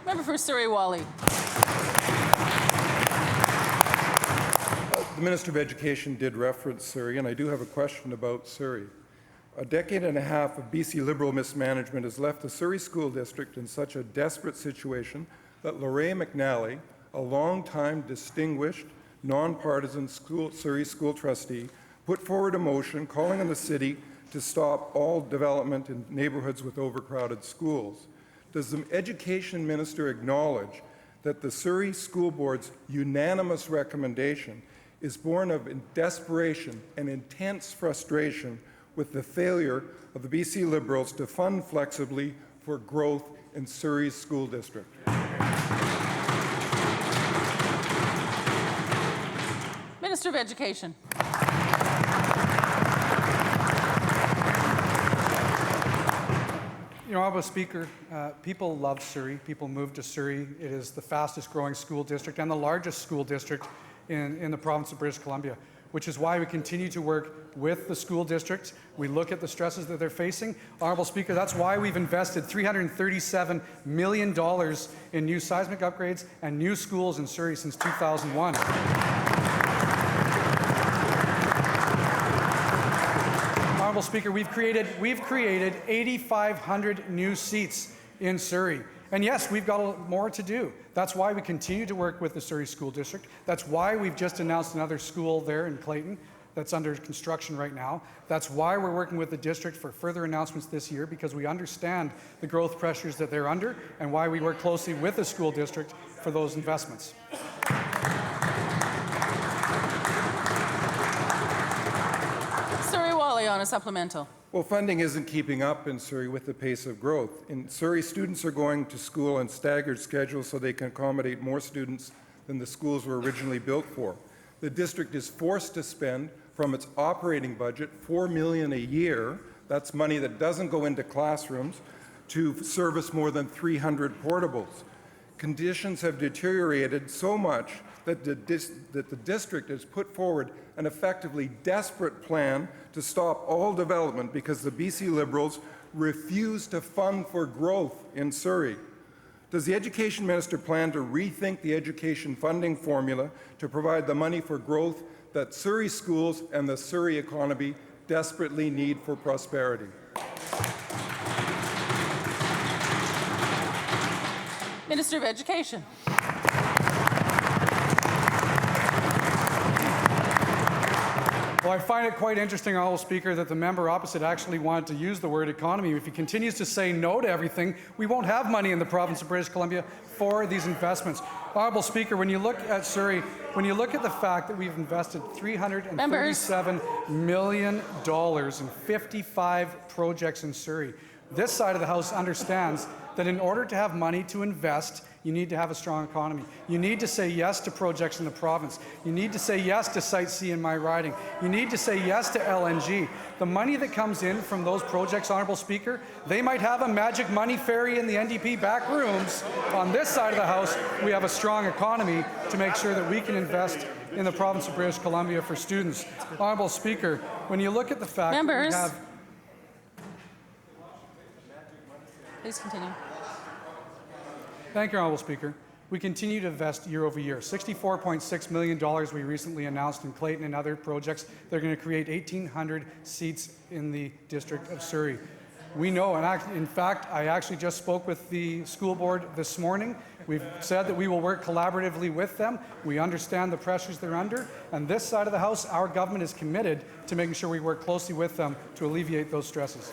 Member for Surrey Whalley. The Minister of Education did reference Surrey, and I do have a question about Surrey. A decade and a half of BC Liberal mismanagement has left the Surrey School District in such a desperate situation that Lorraine McNally, a long-time distinguished, nonpartisan Surrey school trustee, put forward a motion calling on the city to stop all development in neighbourhoods with overcrowded schools. Does the Education Minister acknowledge that the Surrey School Board's unanimous recommendation is born of desperation and intense frustration with the failure of the BC Liberals to fund flexibly for growth in Surrey's school district? Minister of Education. Honourable Speaker, people love Surrey. People move to Surrey. It is the fastest growing school district and the largest school district in the province of British Columbia, which is why we continue to work with the school districts. We look at the stresses that they're facing. Honourable Speaker, that's why we've invested $337 million in new seismic upgrades and new schools in Surrey since 2001. Honourable Speaker, we've created 8,500 new seats in Surrey. And yes, we've got more to do. That's why we continue to work with the Surrey School District. That's why we've just announced another school there in Clayton that's under construction right now. That's why we're working with the district for further announcements this year, because we understand the growth pressures that they're under and why we work closely with the school district for those investments. Surrey Whalley on a supplemental. Well, funding isn't keeping up in Surrey with the pace of growth. In Surrey, students are going to school on staggered schedules so they can accommodate more students than the schools were originally built for. The district is forced to spend from its operating budget $4 million a year, that's money that doesn't go into classrooms, to service more than 300 portables. Conditions have deteriorated so much that the district has put forward an effectively desperate plan to stop all development because the BC Liberals refuse to fund for growth in Surrey. Does the Education Minister plan to rethink the education funding formula to provide the money for growth that Surrey schools and the Surrey economy desperately need for prosperity? Minister of Education. Well, I find it quite interesting, Honourable Speaker, that the member opposite actually wanted to use the word economy. If he continues to say no to everything, we won't have money in the province of British Columbia for these investments. Honourable Speaker, when you look at Surrey, when you look at the fact that we've invested $337 million in 55 projects in Surrey, this side of the House understands that in order to have money to invest, you need to have a strong economy. You need to say yes to projects in the province. You need to say yes to Site C in my riding. You need to say yes to LNG. The money that comes in from those projects, Honourable Speaker, they might have a magic money fairy in the NDP back rooms. On this side of the House, we have a strong economy to make sure that we can invest in the province of British Columbia for students. Honourable Speaker, when you look at the fact that we have... Please continue. Thank you, Honourable Speaker. We continue to invest year over year. $64.6 million we recently announced in Clayton and other projects. They're going to create 1,800 seats in the District of Surrey. We know, and in fact, I actually just spoke with the school board this morning. We've said that we will work collaboratively with them. We understand the pressures they're under. And this side of the House, our government is committed to making sure we work closely with them to alleviate those stresses.